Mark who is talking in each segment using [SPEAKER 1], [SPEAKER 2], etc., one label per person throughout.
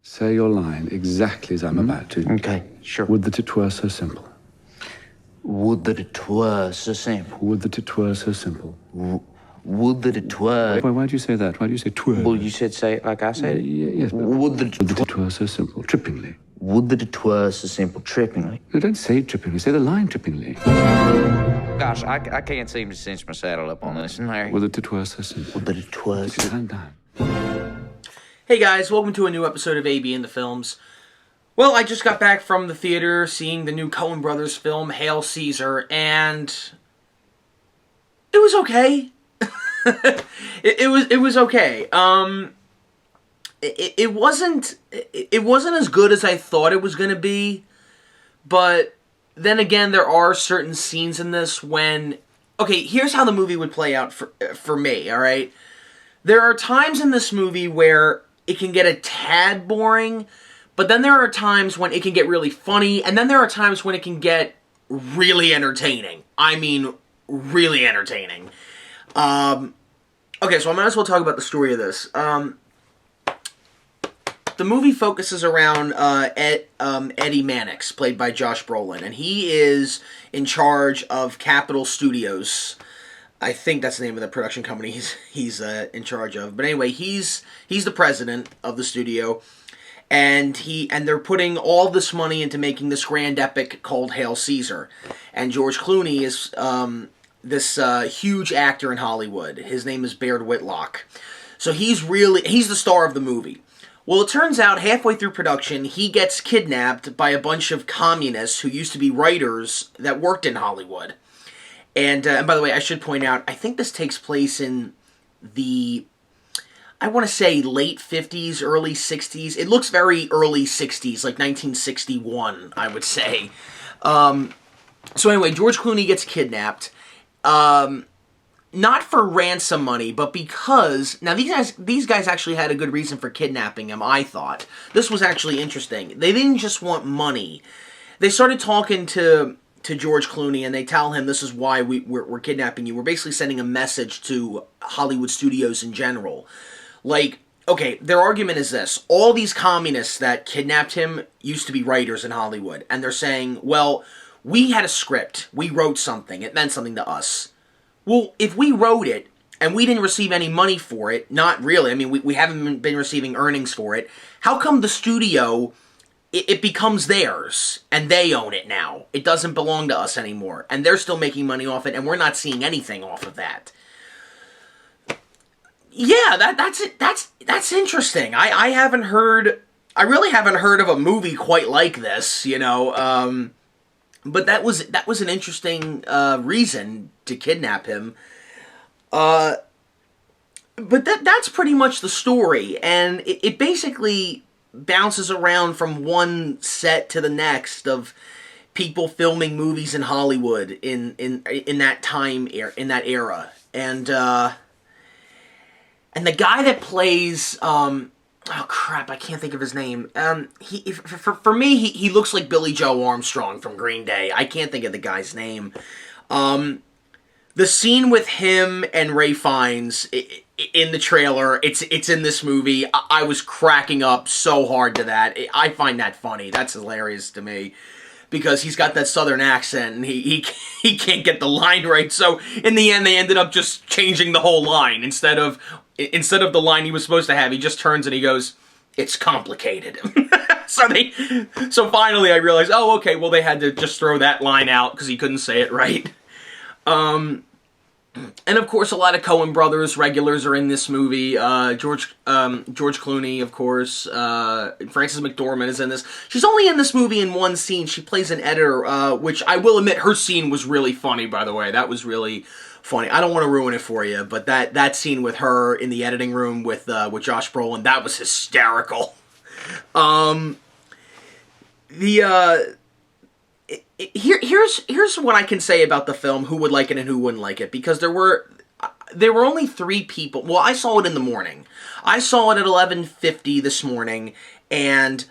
[SPEAKER 1] Say your line exactly as I'm about to.
[SPEAKER 2] Okay, sure.
[SPEAKER 1] Would that it were so simple.
[SPEAKER 2] Would that it were so simple.
[SPEAKER 1] Would that it were so simple.
[SPEAKER 2] Would that it were...
[SPEAKER 1] Why do you say that? Why do you say twere?
[SPEAKER 2] Well, you said say it like I said it.
[SPEAKER 1] Yes, but
[SPEAKER 2] Would that
[SPEAKER 1] it were so simple. Trippingly.
[SPEAKER 2] Would that it were so simple. Trippingly.
[SPEAKER 1] No, don't say trippingly. Say the line trippingly.
[SPEAKER 2] Gosh, I can't seem to cinch my saddle up on this, Larry.
[SPEAKER 1] Would that it were so simple.
[SPEAKER 2] Would that it were so...
[SPEAKER 1] Calm down.
[SPEAKER 3] Hey guys, welcome to a new episode of AB in the Films. Well, I just got back from the theater seeing the new Coen Brothers film, Hail Caesar, and it was okay. it was okay. It wasn't as good as I thought it was going to be, but then again, there are certain scenes in this when... Okay, here's how the movie would play out for me, alright? There are times in this movie where it can get a tad boring, but then there are times when it can get really funny, and then there are times when it can get really entertaining. I mean, really entertaining. Okay, so I might as well talk about the story of this. The movie focuses around Eddie Mannix, played by Josh Brolin, and he is in charge of Capitol Studios. I think that's the name of the production company he's in charge of. But anyway, he's the president of the studio, and they're putting all this money into making this grand epic called Hail Caesar. And George Clooney is this huge actor in Hollywood. His name is Baird Whitlock. So he's the star of the movie. Well, it turns out halfway through production, he gets kidnapped by a bunch of communists who used to be writers that worked in Hollywood. And by the way, I should point out, I think this takes place in the, I want to say late 50s, early 60s. It looks very early 60s, like 1961, I would say. So anyway, George Clooney gets kidnapped. Not for ransom money, but because... Now, these guys actually had a good reason for kidnapping him, I thought. This was actually interesting. They didn't just want money. They started talking to George Clooney, and they tell him, this is why we're kidnapping you. We're basically sending a message to Hollywood studios in general. Like, okay, their argument is this. All these communists that kidnapped him used to be writers in Hollywood. And they're saying, well, we had a script. We wrote something. It meant something to us. Well, if we wrote it, and we didn't receive any money for it, not really, I mean, we haven't been receiving earnings for it, how come the studio... It becomes theirs, and they own it now. It doesn't belong to us anymore, and they're still making money off it, and we're not seeing anything off of that. Yeah, that's interesting. I really haven't heard of a movie quite like this, you know. But that was an interesting reason to kidnap him. But that's pretty much the story, and it basically bounces around from one set to the next of people filming movies in Hollywood in that time, in that era. And the guy that plays oh crap, I can't think of his name. For me he looks like Billy Joe Armstrong from Green Day. I can't think of the guy's name. The scene with him and Ray Fiennes in the trailer, it's in this movie. I was cracking up so hard to that. I find that funny. That's hilarious to me. Because he's got that southern accent and he can't get the line right. So in the end, they ended up just changing the whole line. Instead of the line he was supposed to have, he just turns and he goes, "It's complicated." So finally I realized, oh, okay, well they had to just throw that line out because he couldn't say it right. And of course, a lot of Coen Brothers regulars are in this movie. George Clooney, of course. Frances McDormand is in this. She's only in this movie in one scene. She plays an editor, which I will admit, her scene was really funny, by the way. That was really funny. I don't want to ruin it for you, but that scene with her in the editing room with Josh Brolin, that was hysterical. Here's what I can say about the film, who would like it and who wouldn't like it, because there were only 3 people. Well, I saw it in the morning. I saw it at 11:50 this morning, and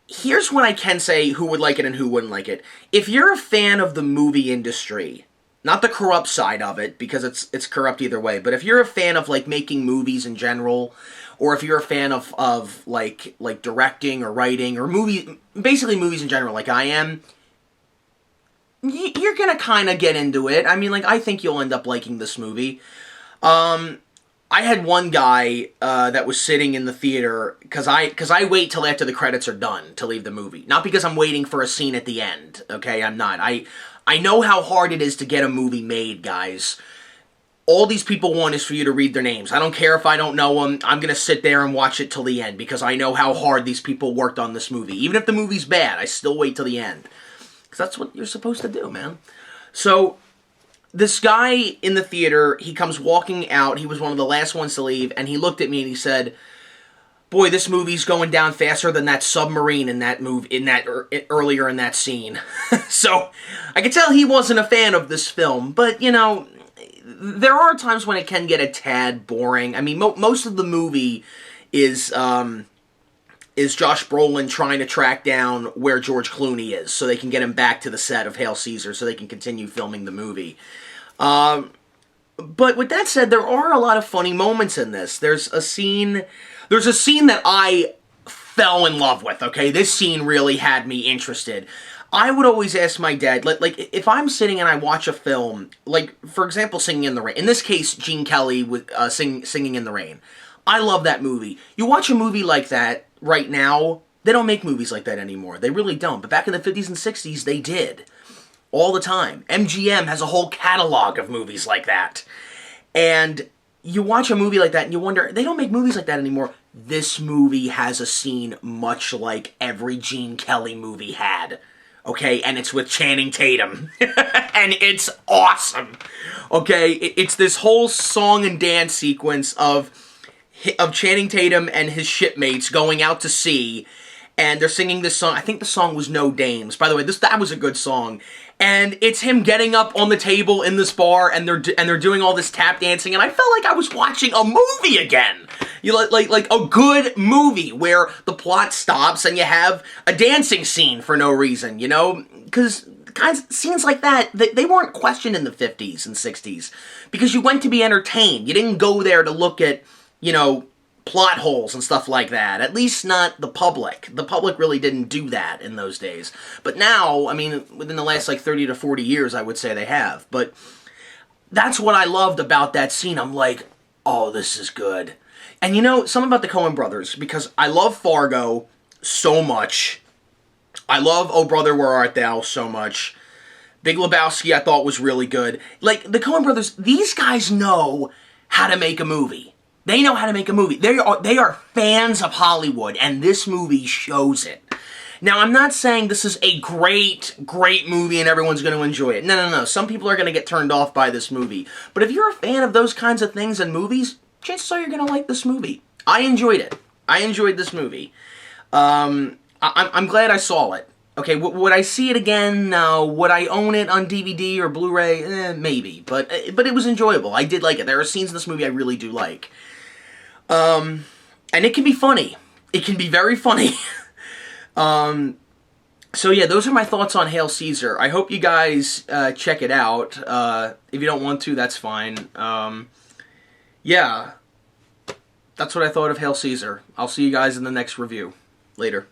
[SPEAKER 3] here's what I can say, who would like it and who wouldn't like it. If you're a fan of the movie industry, not the corrupt side of it, because it's corrupt either way, but if you're a fan of, like, making movies in general, or if you're a fan of like directing or writing, or basically movies in general, like I am, you're gonna kind of get into it. I mean, like, I think you'll end up liking this movie. I had one guy that was sitting in the theater, because I wait till after the credits are done to leave the movie. Not because I'm waiting for a scene at the end, okay? I'm not. I know how hard it is to get a movie made, guys. All these people want is for you to read their names. I don't care if I don't know them. I'm going to sit there and watch it till the end, because I know how hard these people worked on this movie. Even if the movie's bad, I still wait till the end. Because that's what you're supposed to do, man. So, this guy in the theater, he comes walking out. He was one of the last ones to leave, and he looked at me and he said, "Boy, this movie's going down faster than that submarine in that earlier in that scene." So, I could tell he wasn't a fan of this film, but, you know, there are times when it can get a tad boring. I mean, most of the movie is Josh Brolin trying to track down where George Clooney is, so they can get him back to the set of Hail Caesar, so they can continue filming the movie. But with that said, there are a lot of funny moments in this. There's a scene that I fell in love with, okay? This scene really had me interested. I would always ask my dad, like, if I'm sitting and I watch a film, like, for example, Singing in the Rain. In this case, Gene Kelly with Singing in the Rain. I love that movie. You watch a movie like that right now, they don't make movies like that anymore. They really don't. But back in the 50s and 60s, they did. All the time. MGM has a whole catalog of movies like that. And you watch a movie like that and you wonder, they don't make movies like that anymore. This movie has a scene much like every Gene Kelly movie had. Okay, and it's with Channing Tatum. And it's awesome. Okay, it's this whole song and dance sequence of Channing Tatum and his shipmates going out to sea, and they're singing this song. I think the song was No Dames. By the way, that was a good song. And it's him getting up on the table in this bar, and they're doing all this tap dancing, and I felt like I was watching a movie again. You like a good movie where the plot stops and you have a dancing scene for no reason, you know? Because scenes like that, they weren't questioned in the 50s and 60s, because you went to be entertained. You didn't go there to look at, you know, plot holes and stuff like that. At least not the public. The public really didn't do that in those days. But now, I mean, within the last like 30 to 40 years, I would say they have. But that's what I loved about that scene. I'm like, oh, this is good. And you know, something about the Coen Brothers, because I love Fargo so much. I love Oh Brother, Where Art Thou so much. Big Lebowski I thought was really good. Like, the Coen Brothers, these guys know how to make a movie. They know how to make a movie. They are fans of Hollywood, and this movie shows it. Now, I'm not saying this is a great movie and everyone's going to enjoy it. No. Some people are going to get turned off by this movie. But if you're a fan of those kinds of things in movies, chances are you're going to like this movie. I enjoyed it. I enjoyed this movie. I'm glad I saw it. Okay, would I see it again? No. Would I own it on DVD or Blu-ray? Maybe. But it was enjoyable. I did like it. There are scenes in this movie I really do like. And it can be funny. It can be very funny. So yeah, those are my thoughts on Hail Caesar. I hope you guys check it out. If you don't want to, that's fine. Yeah, that's what I thought of Hail Caesar. I'll see you guys in the next review. Later.